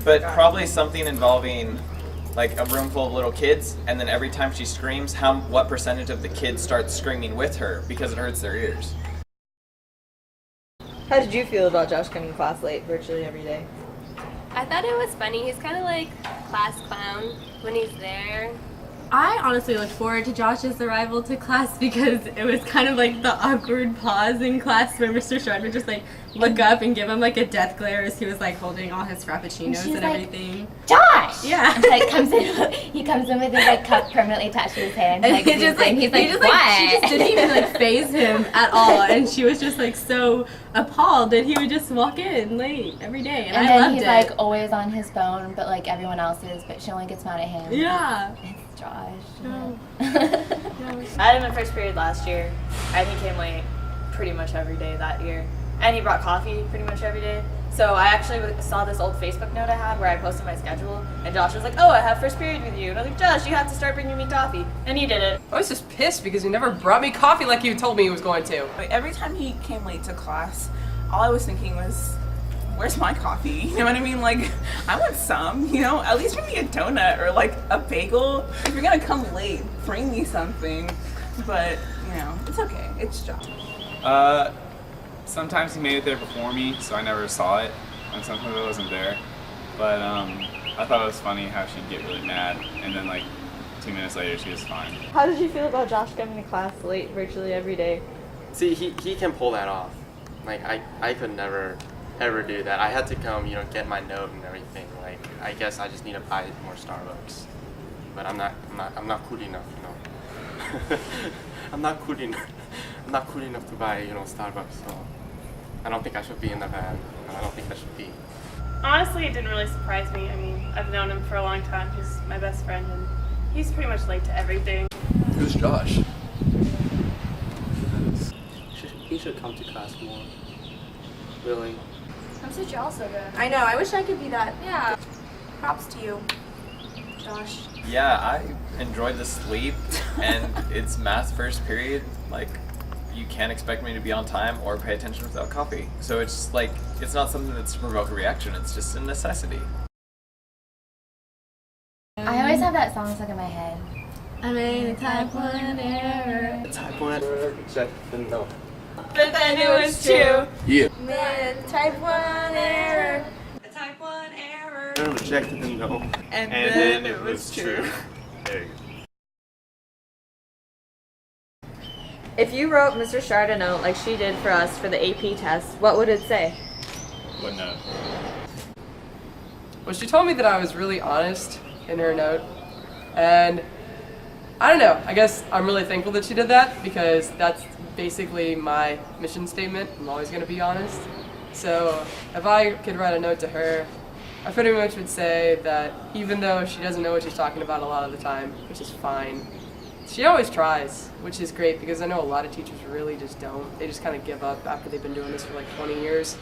But probably something involving like a room full of little kids, and then every time she screams, what percentage of the kids start screaming with her because it hurts their ears? How did you feel about Josh coming to class late virtually every day? I thought it was funny. He's kind of like class clown when he's there. I honestly looked forward to Josh's arrival to class because it was kind of like the awkward pause in class where Mr. Shard would just like look up and give him like a death glare as he was like holding all his frappuccinos and like, everything. Josh! Yeah. Like he comes in with his like cup permanently attached to his hand. And like, he's just like, what? she just didn't even like faze him at all, and she was just like so appalled that he would just walk in late every day, and I then loved he's it. like always on his phone, but like everyone else is, but she only gets mad at him. Yeah. It's Josh. No. I had him in first period last year, and he came late pretty much every day that year. And he brought coffee pretty much every day. So I actually saw this old Facebook note I had where I posted my schedule, and Josh was like, "Oh, I have first period with you." And I was like, "Josh, you have to start bringing me coffee." And he did it. I was just pissed because he never brought me coffee like he told me he was going to. Every time he came late to class, all I was thinking was, where's my coffee? You know what I mean? Like, I want some, you know? At least bring me a donut or like a bagel. If you're gonna come late, bring me something. But, you know, it's okay. It's Josh. Sometimes he made it there before me, so I never saw it, and sometimes I wasn't there. But I thought it was funny how she'd get really mad, and then like 2 minutes later she was fine. How did you feel about Josh coming to class late virtually every day? See, he can pull that off. Like I could never ever do that. I had to come, get my note and everything. Like I guess I just need to buy more Starbucks. But I'm not cool enough, I'm not cool enough. I'm not cool enough to buy, Starbucks. So I don't think I should be in the van. I don't think I should be. Honestly, it didn't really surprise me. I mean, I've known him for a long time. He's my best friend, and he's pretty much late to everything. Who's Josh? He should come to class more. Really. I'm so jealous of him. I know. I wish I could be that. Yeah. Props to you, Josh. Yeah, I enjoyed the sleep, and it's math first period. Like, you can't expect me to be on time or pay attention without coffee. So it's like, it's not something that's to provoke a reaction, it's just a necessity. I always have that song stuck in my head. I made a type 1 error. Type 1 error, check the note. But then it was true. Yeah. Made a type 1 error. A type 1 error. Rejected the note. And then it was true. There you go. If you wrote Mr. Shard a note like she did for us for the AP test, what would it say? What note? Well, she told me that I was really honest in her note, and I don't know, I guess I'm really thankful that she did that because that's basically my mission statement. I'm always going to be honest. So if I could write a note to her, I pretty much would say that even though she doesn't know what she's talking about a lot of the time, which is fine, she always tries, which is great because I know a lot of teachers really just don't. They just kind of give up after they've been doing this for like 20 years.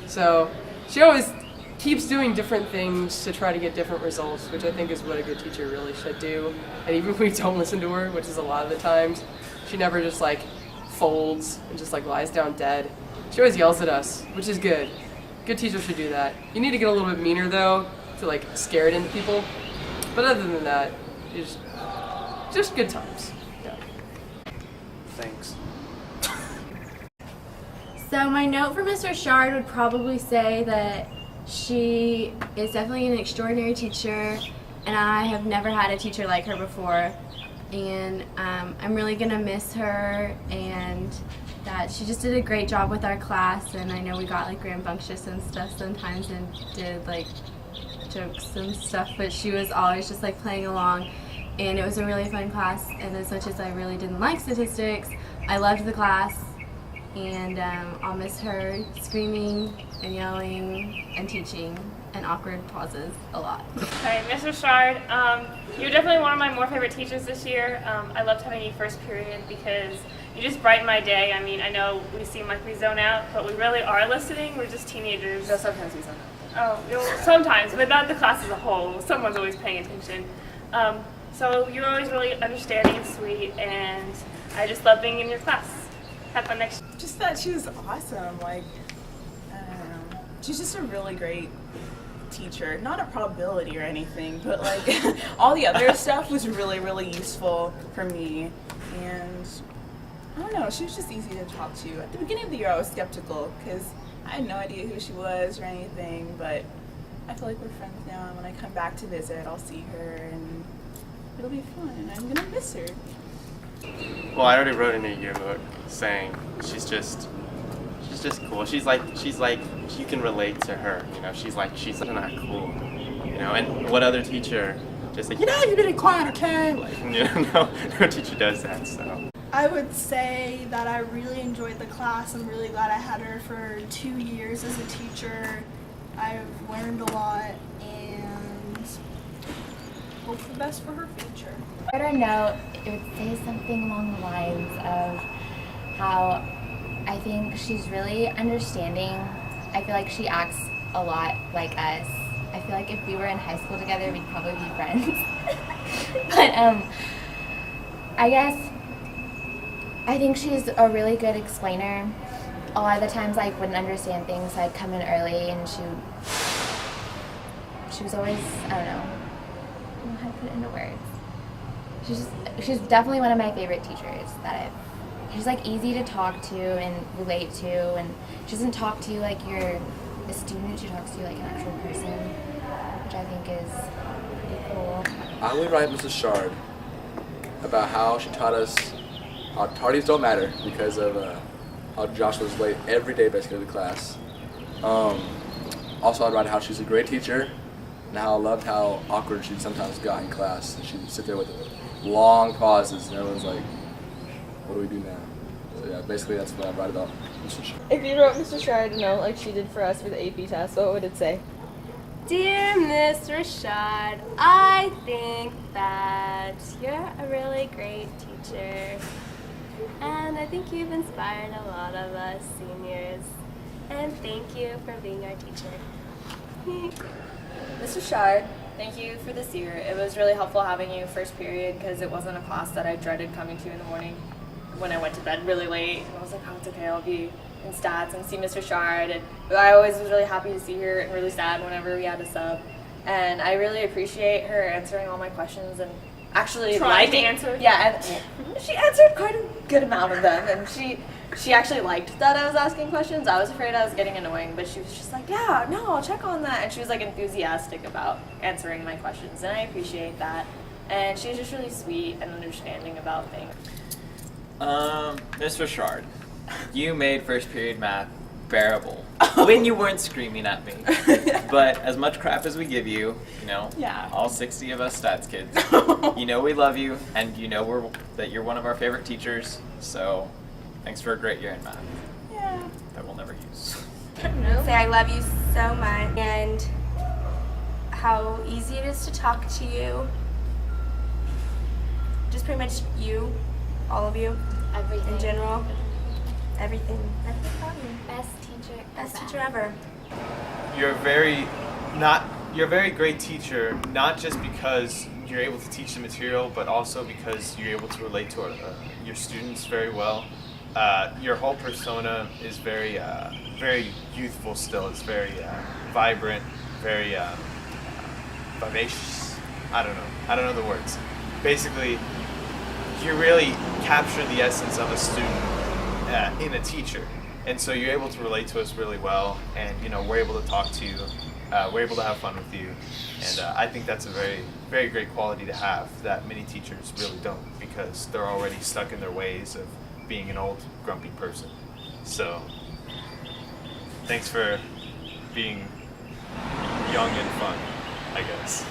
So she always keeps doing different things to try to get different results, which I think is what a good teacher really should do. And even when we don't listen to her, which is a lot of the times, she never just like folds and just like lies down dead. She always yells at us, which is good. Good teachers should do that. You need to get a little bit meaner though, to like scare it into people. But other than that, you just good times. Yeah. Thanks. So my note for Mr. Shard would probably say that she is definitely an extraordinary teacher, and I have never had a teacher like her before. And I'm really gonna miss her, and that she just did a great job with our class. And I know we got like rambunctious and stuff sometimes and did like jokes and stuff, but she was always just like playing along. And it was a really fun class, and as much as I really didn't like statistics, I loved the class, and I'll miss her screaming and yelling and teaching and awkward pauses a lot. Hi, Mr. Shard. You're definitely one of my more favorite teachers this year. I loved having you first period because you just brighten my day. I mean, I know we seem like we zone out, but we really are listening. We're just teenagers. So sometimes we zone out. Oh, sometimes, but not the class as a whole. Someone's always paying attention. So you're always really understanding and sweet, and I just love being in your class. Have fun next year. Just that she was awesome. Like, I don't know. She's just a really great teacher. Not a probability or anything, but like all the other stuff was really, really useful for me. And I don't know, she was just easy to talk to. At the beginning of the year, I was skeptical because I had no idea who she was or anything, but I feel like we're friends now, and when I come back to visit, I'll see her, and it'll be fun, and I'm gonna miss her. Well, I already wrote in a yearbook saying she's just cool. She's like you can relate to her. You know, she's not cool. You know, and what other teacher just like, you know, you're getting quiet, okay? Like, you know, no teacher does that. So. I would say that I really enjoyed the class. I'm really glad I had her for 2 years as a teacher. I've learned a lot and hope the best for her future. I wrote a note, it would say something along the lines of how I think she's really understanding. I feel like she acts a lot like us. I feel like if we were in high school together, we'd probably be friends. But I guess I think she's a really good explainer. A lot of the times I wouldn't understand things, so I'd come in early and she was always, I don't know how to put it into words. She's definitely one of my favorite teachers she's like easy to talk to and relate to, and she doesn't talk to you like you're a student, she talks to you like an actual person, which I think is pretty cool. I would write Mrs. Shard about how she taught us how tardies don't matter because of how Josh was late every day basically to class. Also, I'd write how she's a great teacher and how I loved how awkward she sometimes got in class. And she'd sit there with long pauses and everyone's like, what do we do now? So yeah, basically that's what I'd write about Mr. Shard. If you wrote Mr. Shard a note like she did for us for the AP test, what would it say? Dear Miss Rashad, I think that you're a really great teacher. And I think you've inspired a lot of us seniors. And thank you for being our teacher. Mr. Shard, thank you for this year. It was really helpful having you first period because it wasn't a class that I dreaded coming to in the morning when I went to bed really late. And I was like, oh, it's okay, I'll be in stats and see Mr. Shard. And I always was really happy to see her and really sad whenever we had a sub. And I really appreciate her answering all my questions and actually Trying to answer. Yeah, and she answered quite a good amount of them, and she actually liked that I was asking questions. I was afraid I was getting annoying, but she was just like, yeah, no, I'll check on that, and she was like enthusiastic about answering my questions, and I appreciate that. And she's just really sweet and understanding about things. Mr. Shard, you made first period math bearable when you weren't screaming at me. But as much crap as we give you, you know, Yeah. all 60 of us stats kids, you know we love you, and you know that you're one of our favorite teachers. So, thanks for a great year in math. Yeah. That we'll never use. Say I love you so much and how easy it is to talk to you. Just pretty much you, all of you, Everything. in general. Everything. Best teacher. Best teacher ever. You're a very great teacher, not just because you're able to teach the material, but also because you're able to relate to your students very well. Your whole persona is very youthful still. It's very vibrant, very vivacious. I don't know the words. Basically, you really capture the essence of a student in a teacher. And so you're able to relate to us really well, and you know we're able to talk to you, we're able to have fun with you, and I think that's a very, very great quality to have that many teachers really don't, because they're already stuck in their ways of being an old grumpy person. So thanks for being young and fun, I guess.